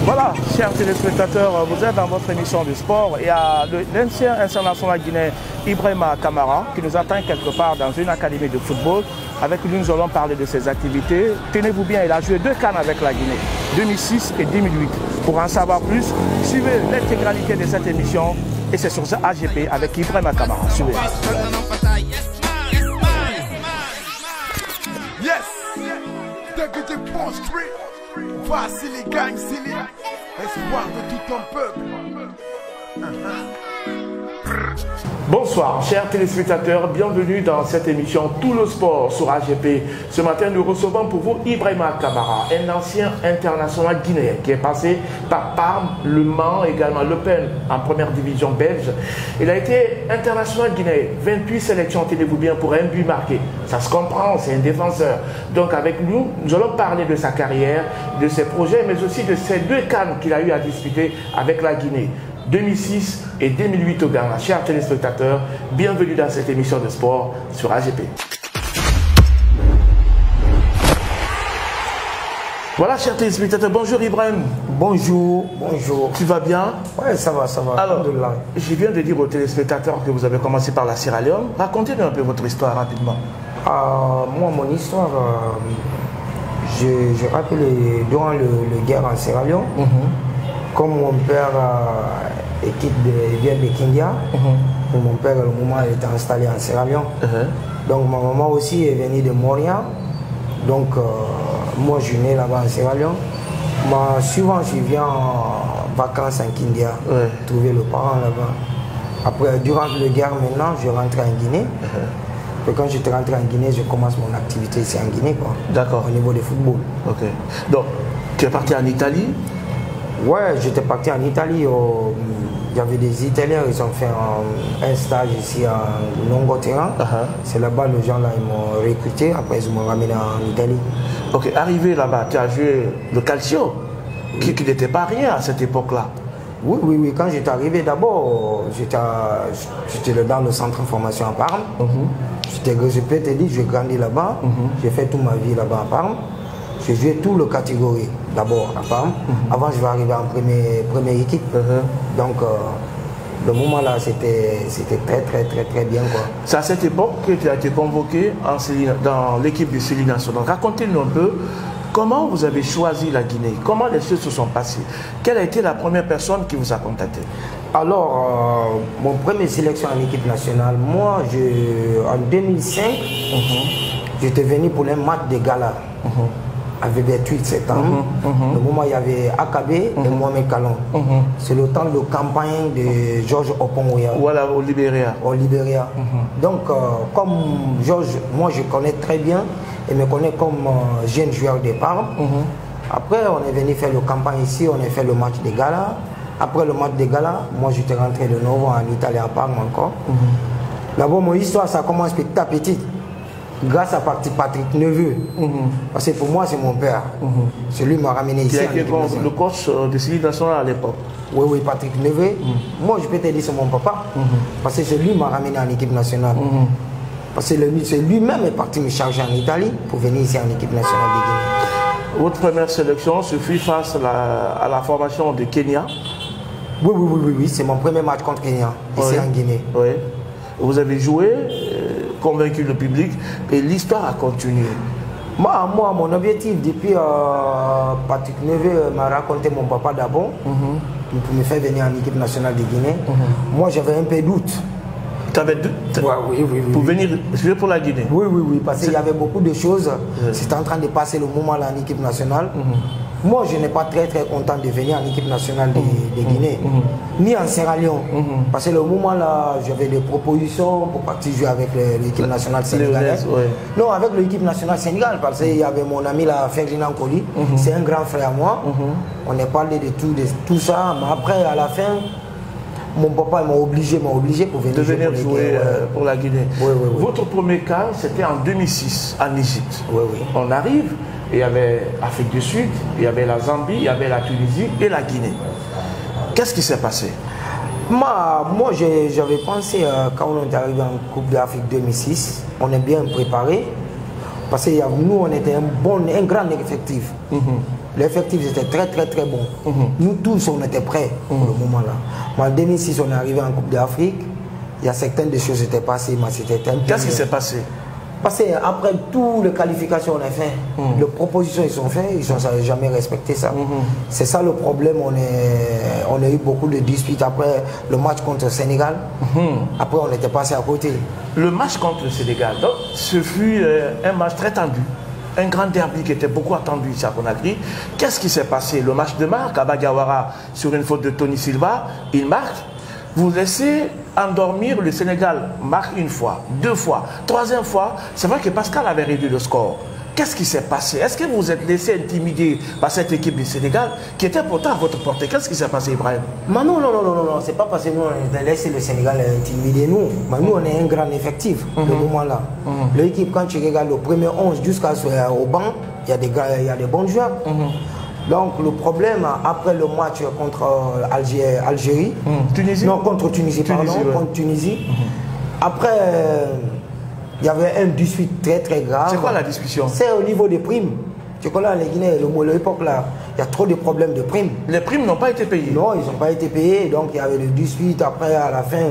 Voilà, chers téléspectateurs, vous êtes dans votre émission de sport et à l'ancien international guinéen Ibrahima Kamara qui nous attend quelque part dans une académie de football. Avec lui, nous allons parler de ses activités. Tenez-vous bien, il a joué 2 CAN avec la Guinée, 2006 et 2008. Pour en savoir plus, suivez l'intégralité de cette émission et c'est sur AGP avec Ibrahima Kamara. Suivez. Voici les gangs, espoir de tout un peuple. Bonsoir, chers téléspectateurs, bienvenue dans cette émission Tout le sport sur AGP. Ce matin, nous recevons pour vous Ibrahima Kamara, un ancien international guinéen qui est passé par Parme, Le Mans, également Le Pen en première division belge. Il a été international guinéen, 28 sélections, tenez-vous bien, pour un but marqué. Ça se comprend, c'est un défenseur. Donc avec nous, nous allons parler de sa carrière, de ses projets, mais aussi de ces 2 CAN qu'il a eu à disputer avec la Guinée. 2006 et 2008 au Ghana. Chers téléspectateurs, bienvenue dans cette émission de sport sur AGP. Voilà, chers téléspectateurs, bonjour Ibrahim. Bonjour, bonjour. Tu vas bien? Oui, ça va, ça va. Alors, je viens de dire aux téléspectateurs que vous avez commencé par la Sierra Leone. Racontez-nous un peu votre histoire rapidement. Moi, mon histoire, je rappelle durant le guerre en Sierra Leone, comme mon père vient de Kindia, mon père, au moment, était installé en Sierra Leone. Donc, ma maman aussi est venue de Moria. Donc, moi, je suis né là-bas en Sierra Leone. Mais souvent, je viens en vacances en Kindia, trouver le parent là-bas. Après, durant la guerre, maintenant, je rentre en Guinée. Et quand je rentre en Guinée, je commence mon activité ici en Guinée, quoi. D'accord. Au niveau du football. Ok. Donc, tu es parti en Italie? Ouais, j'étais parti en Italie. Il y avait des Italiens, ils ont fait un stage ici en longo terrain. C'est là-bas, les gens là, ils m'ont recruté. Après, ils m'ont ramené en Italie. Ok, arrivé là-bas, tu as joué le Calcio, qui n'était pas rien à cette époque-là. Oui. Quand j'étais arrivé, d'abord, j'étais dans le centre de formation à Parme. Je peux te dire, j'ai grandi là-bas. J'ai fait toute ma vie là-bas à Parme. J'ai joué toutes les catégories, d'abord à Parme. Avant, je vais arriver en première équipe. Donc, le moment là, c'était très bien, quoi. C'est à cette époque que tu as été convoqué dans l'équipe de Série nationale. Racontez-nous un peu comment vous avez choisi la Guinée, comment les choses se sont passées. Quelle a été la première personne qui vous a contacté? Alors, mon première sélection en équipe nationale, moi, en 2005, j'étais venu pour un match de gala. Avec 28-7 ans. Le moment il y avait AKB et Mohamed Kalon. C'est le temps de campagne de Georges Opongoya. Voilà, au Libéria. Au Libéria. Donc, comme Georges, moi je connais très bien et me connais comme jeune joueur de Parme. Après, on est venu faire le campagne ici, on a fait le match de gala. Après le match de gala, moi j'étais rentré de nouveau en Italie à Parme encore. D'abord, mon histoire, ça commence petit à petit. Grâce à Patrick Neveu, parce que pour moi c'est mon père. C'est lui qui m'a ramené ici. Qui était le coach de Série nationale à l'époque. Oui, Patrick Neveu. Moi je peux te dire c'est mon papa, parce que c'est lui qui m'a ramené en équipe nationale. Parce que c'est lui-même est parti me charger en Italie pour venir ici en équipe nationale de Guinée. Votre première sélection se fit face à la formation de Kenya. Oui, c'est mon premier match contre Kenya, ici en Guinée. Oui. Vous avez joué, convaincu le public et l'histoire a continué. Moi, mon objectif depuis Patrick Neveu m'a raconté mon papa d'abord pour me faire venir en équipe nationale de Guinée. Moi, j'avais un peu de doute. Tu avais doute? Oui. Pour venir jouer pour la Guinée? Oui, parce qu'il y avait beaucoup de choses. C'était en train de passer le moment là en équipe nationale. Moi, je n'ai pas très content de venir en équipe nationale de Guinée, ni en Sierra Leone. Parce que le moment là, j'avais des propositions pour partir jouer avec l'équipe nationale sénégalaise. Non, avec l'équipe nationale sénégalaise, parce qu'il y avait mon ami là, Ferdinand Coly, c'est un grand frère à moi. On a parlé de tout ça, mais après, à la fin, mon papa m'a obligé pour venir jouer pour la Guinée. Votre premier cas, c'était en 2006, en Égypte. On arrive. Il y avait l'Afrique du Sud, il y avait la Zambie, il y avait la Tunisie et la Guinée. Qu'est-ce qui s'est passé? Moi j'avais pensé, quand on est arrivé en Coupe d'Afrique 2006, on est bien préparé. Parce que nous, on était un grand effectif. L'effectif était très bon. Nous tous, on était prêts pour le moment-là. Mais en 2006, on est arrivé en Coupe d'Afrique. Il y a certaines des choses qui étaient passées, mais c'était un peu... Qu'est-ce qui s'est passé? Parce qu'après toutes les qualifications qu'on a fait, les propositions ils sont faites, ils n'ont jamais respecté ça. C'est ça le problème, on a eu beaucoup de disputes après le match contre le Sénégal. Après on était passé à côté. Le match contre le Sénégal, donc, ce fut un match très tendu. Un grand derby qui était beaucoup attendu ici à Conakry. Qu'est-ce qui s'est passé? Le match de marque, Abagawara, sur une faute de Tony Silva, il marque. Vous laissez endormir le Sénégal, marque une fois, deux fois, troisième fois. C'est vrai que Pascal avait réduit le score. Qu'est-ce qui s'est passé? Est-ce que vous vous êtes laissé intimider par cette équipe du Sénégal qui était pourtant à votre portée? Qu'est-ce qui s'est passé, Ibrahim? Non, c'est pas parce que nous on a laissé le Sénégal intimider nous. Mais nous on est un grand effectif au moment-là. L'équipe, quand tu regardes le premier 11 jusqu'au banc, il y a des bons joueurs. Donc le problème, après le match contre Algérie, Tunisie? Non, contre Tunisie, pardon, contre Tunisie. Après, il y avait un dispute très grave. C'est quoi la discussion? C'est au niveau des primes. Tu connais les Guinéens, l'époque là, il y a trop de problèmes de primes. Les primes n'ont pas été payées? Non, ils n'ont pas été payés, donc il y avait le dispute. Après, à la fin,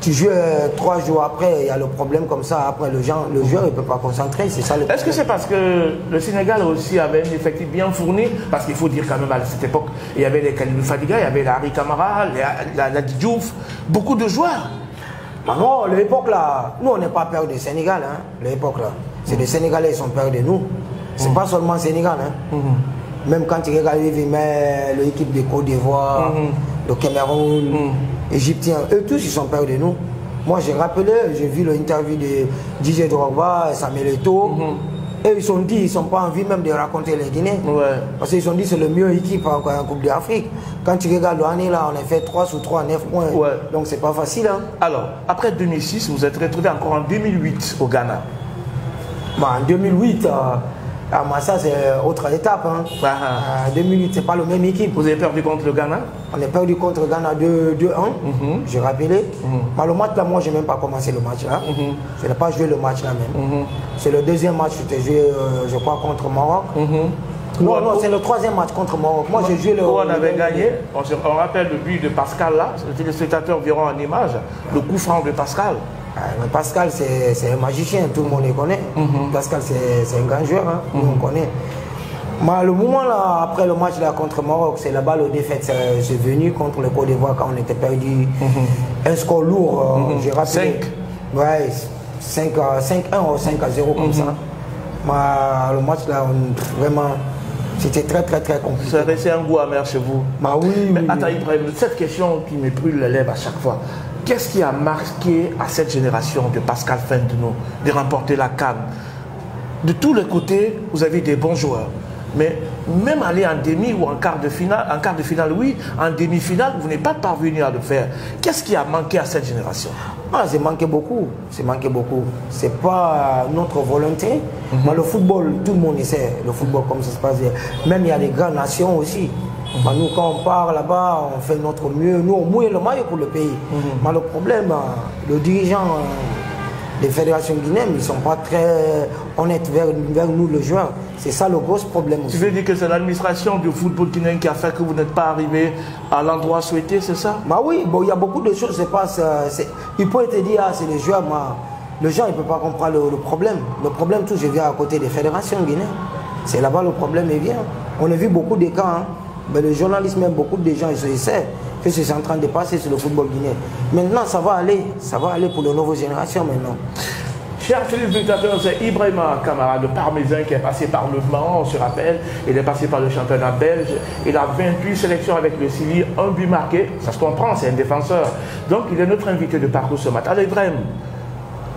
tu joues 3 jours après, il y a le problème comme ça. Après, le joueur ne peut pas concentrer, c'est ça le problème. Est-ce que c'est parce que le Sénégal aussi avait un effectif bien fourni? Parce qu'il faut dire quand même à cette époque, il y avait les Khalilou Fadiga, il y avait Harry Camara, la Diouf, beaucoup de joueurs. Non, l'époque là, nous on n'est pas peur du Sénégal, hein, l'époque là. C'est les Sénégalais qui sont peur de nous. C'est pas seulement le Sénégal, hein. Même quand tu regardes l'équipe de Côte d'Ivoire, le Cameroun, Égyptien, eux tous ils sont peur de nous. Moi j'ai rappelé, j'ai vu l'interview de DJ Drogba, Samuel Eto'o. Et ils ont dit, ils n'ont pas envie même de raconter les Guinéens. Parce qu'ils ont dit que c'est le mieux équipe en Coupe d'Afrique. Quand tu regardes l'année là, on a fait 3 sur 3, 9 points. Donc c'est pas facile. Hein. Alors, après 2006, vous êtes retrouvé encore en 2008 au Ghana. En 2008, ça c'est autre étape. Hein. 2008, c'est pas la même équipe. Vous avez perdu contre le Ghana? On a perdu contre le Ghana 2-1, j'ai rappelé. Mais le match là, moi, je n'ai même pas commencé le match là. Je n'ai pas joué le match là même. C'est le deuxième match que j'ai joué, je crois, contre Maroc. Non, c'est le troisième match contre Maroc. Moi, j'ai joué le... On avait gagné. On rappelle le but de Pascal là. Les téléspectateurs verront en image le coup franc de Pascal. Pascal, c'est un magicien, tout le monde le connaît. Pascal, c'est un grand joueur, hein, nous on connaît. Mais le moment là, après le match là, contre Maroc, c'est là-bas le défaite. C'est venu contre le Côte d'Ivoire quand on était perdu. Un score lourd, j'ai rappelé. 5. Ouais, 5-1 ou 5-0 comme ça. Mais le match là, vraiment, c'était très compliqué. Ça restait un goût amer chez vous. Bah oui. Mais attends, Ibrahim, cette question qui me brûle les lèvres à chaque fois. Qu'est-ce qui a marqué à cette génération de Pascal Fendeno de remporter la CAN? De tous les côtés, vous avez des bons joueurs. Mais même aller en demi ou en quart de finale, oui, en demi-finale, vous n'êtes pas parvenu à le faire. Qu'est-ce qui a manqué à cette génération? C'est manqué beaucoup. C'est pas notre volonté. Mais le football, tout le monde sait le football comme ça se passe. Même il y a des grandes nations aussi. Nous, quand on part là-bas, on fait notre mieux. Nous, on mouille le maillot pour le pays. Mais le problème, le dirigeant des fédérations guinéennes, ils ne sont pas très honnêtes vers nous, le joueur. C'est ça le gros problème aussi. Tu veux dire que c'est l'administration du football guinéen qui a fait que vous n'êtes pas arrivé à l'endroit souhaité, c'est ça? Oui, il y a beaucoup de choses qui se passent. Il peut te dire, c'est les joueurs, mais le gens ne peut pas comprendre le problème. Le problème, tout, je viens à côté des fédérations guinéennes. C'est là-bas le problème, il vient. On a vu beaucoup de cas. Hein. Mais les journalistes, même beaucoup de gens, ils essaient que c'est en train de passer sur le football guinéen. Maintenant, ça va aller pour les nouvelles générations maintenant. Chers téléspectateurs, c'est Ibrahima Kamara, le Parmesan, qui est passé par le Mans, on se rappelle. Il est passé par le championnat belge. Il a 28 sélections avec le Cili, un but marqué. Ça se comprend, c'est un défenseur. Donc, il est notre invité de parcours ce matin. Alors, Ibrahim,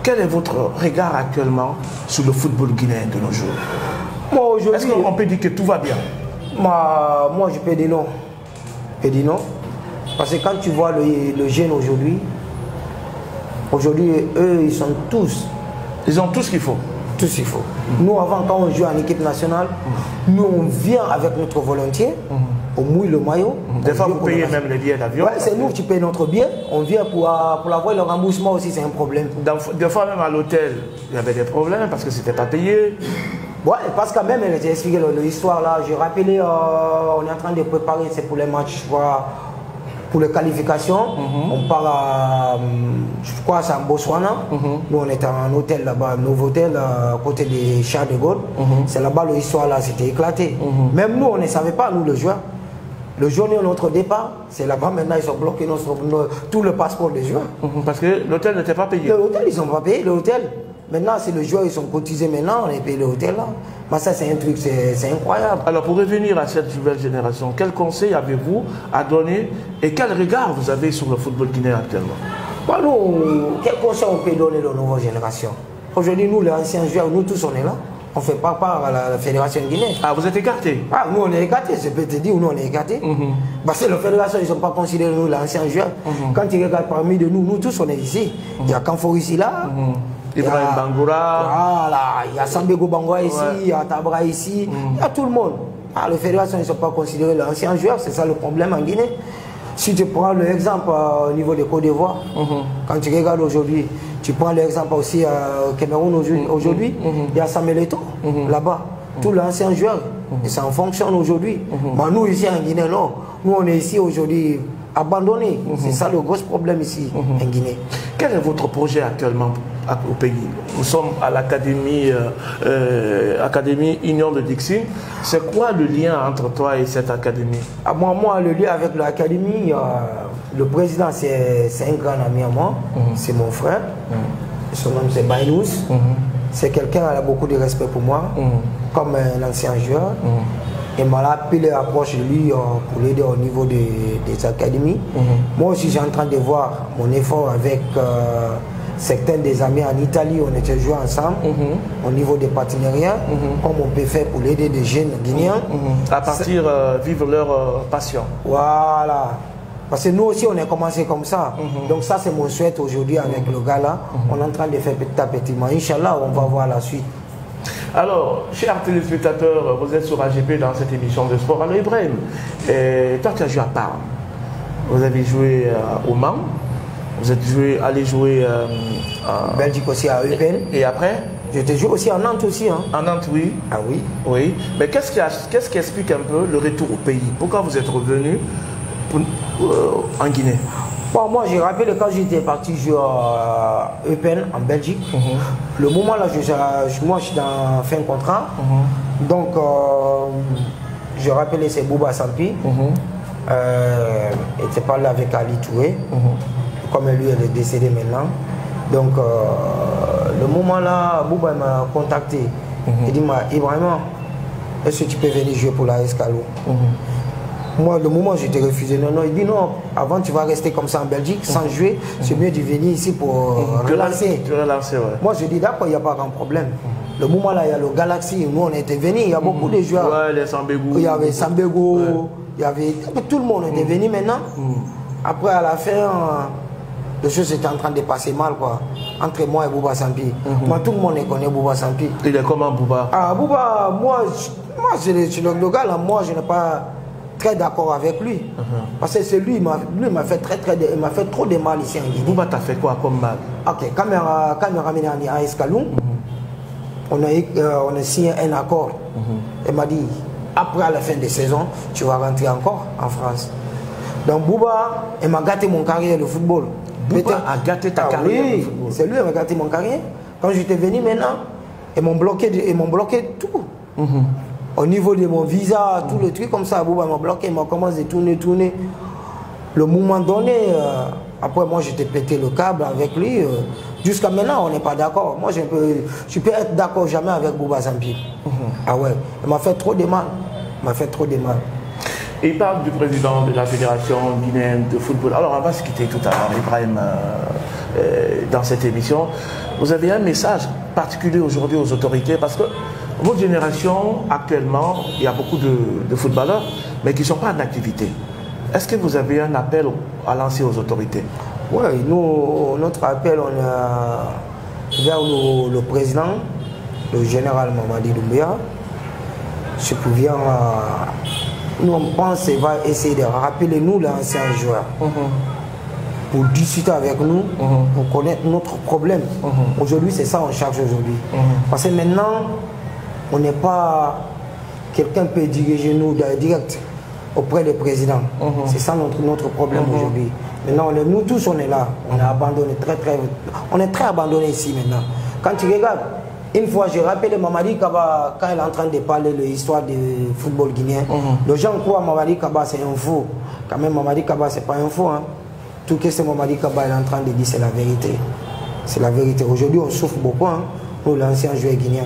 quel est votre regard actuellement sur le football guinéen de nos jours? Est-ce qu'on peut dire que tout va bien? Moi, je peux dire non. Parce que quand tu vois le jeune aujourd'hui, eux, ils sont tous. Ils ont tout ce qu'il faut. Tout ce qu'il faut. Nous, avant, quand on joue en équipe nationale, nous, on vient avec notre volonté, on mouille le maillot. Des fois, vous payez même les billets d'avion. Oui, c'est nous qui payons notre billet. On vient pour avoir le remboursement aussi, c'est un problème. Des fois, même à l'hôtel, il y avait des problèmes parce que ce n'était pas payé. Ouais, parce que même, j'ai expliqué l'histoire là. J'ai rappelé, on est en train de préparer, c'est pour les matchs, pour les qualifications. On part à, je crois, c'est en Botswana. Nous, on était en hôtel là-bas, un nouveau hôtel à côté des Charles de Gaulle. C'est là-bas, l'histoire là, c'était éclaté. Même nous, on ne savait pas, nous, le joueur. Le jour de notre départ, c'est là-bas, maintenant, ils ont bloqué tout le passeport des joueurs. Parce que l'hôtel n'était pas payé. L'hôtel, ils n'ont pas payé l'hôtel. Maintenant, c'est le joueur, ils sont cotisés maintenant, on est payé l'hôtel là. Mais ça, c'est un truc, c'est incroyable. Alors, pour revenir à cette nouvelle génération, quel conseil avez-vous à donner et quel regard vous avez sur le football guinéen actuellement? Bon, nous, quel conseil on peut donner aux nouvelles générations? Aujourd'hui, nous, les anciens joueurs, nous tous, on est là. On ne fait pas part à la Fédération guinéenne. Ah, vous êtes écartés? Ah, nous, on est écartés, je peux te dire, nous, on est écartés. Parce que la Fédération, ils ne sont pas considérés, nous, les anciens joueurs. Quand ils regardent parmi de nous, nous tous, on est ici. Il y a Kanfo ici, là. Ibrahim Bangoura. Voilà, il y a Sambego Bangoura ici, il y a Tabra ici, il y a tout le monde. Ah, la Fédération, ils ne sont pas considérés les anciens joueurs, c'est ça le problème en Guinée. Si tu prends l'exemple au niveau de Côte d'Ivoire, quand tu regardes aujourd'hui, tu prends l'exemple aussi au Cameroun aujourd'hui, il y a Samuel Eto'o là-bas, tous les anciens joueurs, et ça en fonctionne aujourd'hui. Mais nous ici en Guinée, non. Nous on est ici aujourd'hui abandonnés. C'est ça le gros problème ici en Guinée. Quel est votre projet actuellement au pays? Nous sommes à l'Académie Union de Dixie. C'est quoi le lien entre toi et cette académie? Moi, le lien avec l'Académie, le président, c'est un grand ami à moi. C'est mon frère. Son nom, c'est Bainous. C'est quelqu'un qui a beaucoup de respect pour moi, comme un ancien joueur. Et m'a appelé approche de lui pour l'aider au niveau des académies. Moi aussi, j'ai en train de voir mon effort avec certains des amis en Italie. On était joués ensemble au niveau des partenariats, comme on peut faire pour l'aider des jeunes Guinéens. À partir vivre leur passion. Voilà. Parce que nous aussi, on a commencé comme ça. Donc ça, c'est mon souhait aujourd'hui avec le gars là. On est en train de faire petit à petit. Mais Inch'Allah, on va voir la suite. Alors, chers téléspectateurs, vous êtes sur AGP dans cette émission de sport. Alors, Ibrahim, toi, tu as joué à Parme. Vous avez joué au Mans. Vous êtes allé jouer en Belgique aussi, à Eupen. Et après? J'étais joué aussi en Nantes aussi. Hein. En Nantes, oui. Ah oui. Oui. Mais qu'est-ce qui explique un peu le retour au pays? Pourquoi vous êtes revenu en Guinée? Bon, moi, j'ai rappelé quand j'étais parti jouer à Eupen en Belgique. Le moment là, moi, je suis dans fin de contrat. Donc, j'ai rappelé c'est Bouba Sampi. Il était parlé avec Ali Touré. Comme lui, il est décédé maintenant. Donc, le moment là, Bouba m'a contacté. Il dit, Ibrahim, est-ce que tu peux venir jouer pour la Escalo? Moi, le moment où j'étais refusé, non, il dit non, avant tu vas rester comme ça en Belgique sans jouer, c'est mieux de venir ici pour relancer. Moi, je dis d'accord, il n'y a pas grand problème. Le moment là, il y a le Galaxy, nous on était venus, il y a beaucoup de joueurs. Ouais, les Sambego. Il y avait Sambego, il y avait tout le monde était venu maintenant. Après, à la fin, les choses étaient en train de passer mal, quoi. Entre moi et Bouba Sampi. Moi, tout le monde connaît Bouba Sampi. Il est comment, Bouba? Ah, Bouba, moi, c'est le gars là, moi, je n'ai pas très d'accord avec lui. Parce que c'est lui, il m'a fait trop de mal ici en Guinée. Bouba t'a fait quoi comme mal? Ok, quand il m'a ramené à Escalon, on a signé un accord. Il m'a dit, après à la fin de saison, tu vas rentrer encore en France. Donc Bouba, il m'a gâté mon carrière de football. Bouba a gâté ta carrière de football? C'est lui qui m'a gâté mon carrière. Quand j'étais venu maintenant, ils m'ont bloqué tout. Au niveau de mon visa, tout le truc comme ça, Bouba m'a bloqué, il m'a commencé à tourner. Le moment donné, après moi j'étais pété le câble avec lui. Jusqu'à maintenant, on n'est pas d'accord. Moi, je peux être d'accord jamais avec Bouba Sampi. Ah ouais, il m'a fait trop de mal. Il parle du président de la Fédération guinéenne de football. Alors, on va se quitter tout à l'heure, Ibrahim, dans cette émission. Vous avez un message particulier aujourd'hui aux autorités parce que votre génération, actuellement, il y a beaucoup de footballeurs, mais qui ne sont pas en activité. Est-ce que vous avez un appel à lancer aux autorités? Oui, notre appel, on a vers le président, le général Mamadi Doumbouya. Je préviens, nous on pense qu'il va essayer de rappeler nous l'ancien joueur pour discuter avec nous, pour connaître notre problème. Aujourd'hui, c'est ça qu'on cherche aujourd'hui. Parce que maintenant, on n'est pas... Quelqu'un peut diriger nous direct auprès du président. C'est ça notre problème aujourd'hui. Maintenant, nous tous, on est là. On est abandonné on est très abandonné ici maintenant. Quand tu regardes, une fois, j'ai rappelé Mamadi Kaba, quand il est en train de parler de l'histoire du football guinéen, les gens croient que Mamadi Kaba c'est un faux. Quand même, Mamadi Kaba c'est pas un faux. Hein. Tout ce que Mamadi Kaba est en train de dire, c'est la vérité. C'est la vérité. Aujourd'hui, on souffre beaucoup, hein, nous, l'ancien joueur guinéen.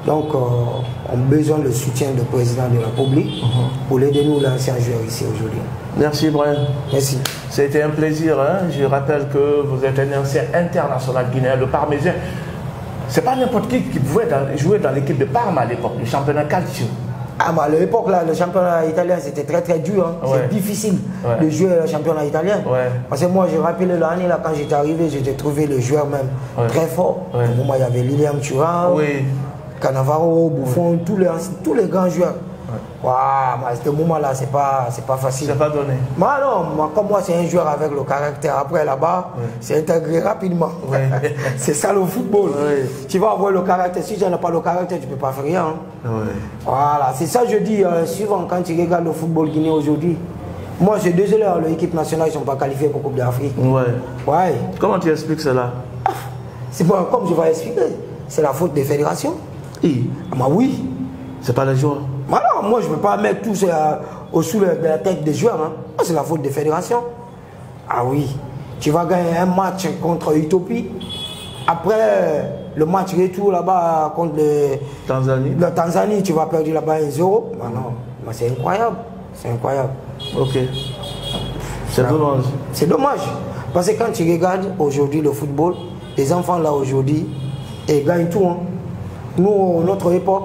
Donc, on a besoin du soutien du président de la République pour l'aider nous, l'ancien joueur ici aujourd'hui. Merci, Brian. Merci. C'était un plaisir. Hein. Je rappelle que vous êtes un ancien international guinéen, le Parmésien. C'est pas n'importe qui pouvait jouer dans l'équipe de Parma à l'époque, le championnat calcio. Ah bah à l'époque là, le championnat italien c'était très dur, hein. C'est difficile de jouer le championnat italien. Parce que moi je rappelle l'année là quand j'étais arrivé, j'ai trouvé le joueur même très fort. Au moment il y avait Lilian Thuram, Cannavaro, Buffon, tous les grands joueurs. Waouh, à ce moment-là, c'est pas facile. C'est pas donné. Moi, non, comme moi, c'est un joueur avec le caractère. Après, là-bas, c'est intégré rapidement. C'est ça le football. Tu vas avoir le caractère. Si tu n'as pas le caractère, tu ne peux pas faire rien. Voilà, c'est ça que je dis souvent quand tu regardes le football guinéen aujourd'hui. Moi, je suis désolé, l'équipe nationale, ils ne sont pas qualifiés pour la Coupe d'Afrique. Comment tu expliques cela? C'est pas comme je vais expliquer. C'est la faute des fédérations. Ah, oui. C'est pas les joueurs. Voilà, moi je ne peux pas mettre tout au-dessous de la tête des joueurs. Hein. C'est la faute des fédérations. Ah oui, tu vas gagner un match contre Utopie. Après le match retour là-bas contre la Tanzanie, tu vas perdre là-bas 1-0. Non, c'est incroyable. C'est incroyable. Ok. C'est dommage. C'est dommage. Parce que quand tu regardes aujourd'hui le football, les enfants là aujourd'hui, ils gagnent tout. Hein. Nous, notre époque,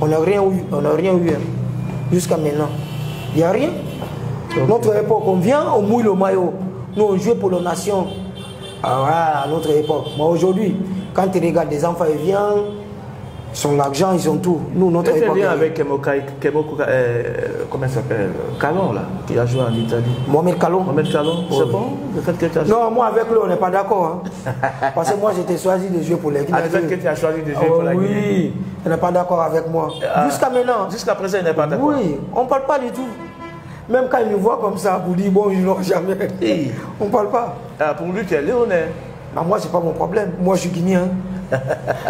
on n'a rien eu, hein, jusqu'à maintenant. Il n'y a rien. Notre époque, on vient, on mouille le maillot. Nous, on joue pour la nation. Ah ouais, à notre époque. Mais aujourd'hui, quand tu regardes des enfants, ils viennent, ils ont l'argent, ils ont tout. Nous, notre époque. Tu viens avec comment il s'appelle Calon, là, qui a joué en Italie. Mohamed Calon. C'est bon le fait que tu as joué. Non, moi, avec lui, on n'est pas d'accord. Hein. Parce que moi, j'étais choisi de jouer pour l'équipe. Le fait que tu as choisi de jouer pour la Guinée. Oui, il n'est pas d'accord avec moi. Jusqu'à maintenant. Jusqu'à présent, il n'est pas d'accord. Oui, on ne parle pas du tout. Même quand il me voit comme ça, pour dire bonjour, jamais. On ne parle pas. Pour lui, tu es léonais. Non, moi, ce n'est pas mon problème. Moi, je suis guinéen.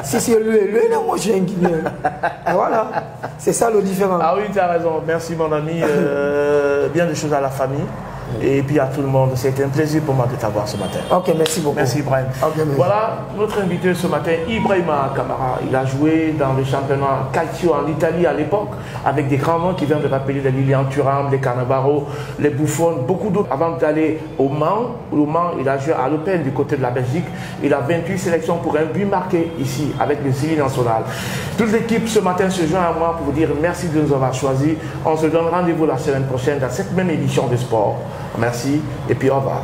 Si c'est lui, moi, je suis un guinéen. Et voilà. C'est ça le différent. Ah oui, tu as raison. Merci, mon ami. Bien des choses à la famille. Et puis à tout le monde, c'était un plaisir pour moi de t'avoir ce matin. Ok, merci beaucoup. Merci Ibrahim. Okay, voilà notre invité ce matin, Ibrahima Kamara. Il a joué dans le championnat calcio en Italie à l'époque, avec des grands noms qui viennent de rappeler les Lilian Thuram, les Cannavaro, les Buffon, beaucoup d'autres. Avant d'aller au Mans, il a joué à l'Open du côté de la Belgique. Il a 28 sélections pour un but marqué ici avec les Zili National. Toute l'équipe ce matin se joint à moi pour vous dire merci de nous avoir choisis. On se donne rendez-vous la semaine prochaine dans cette même édition de sport. Merci et puis au revoir.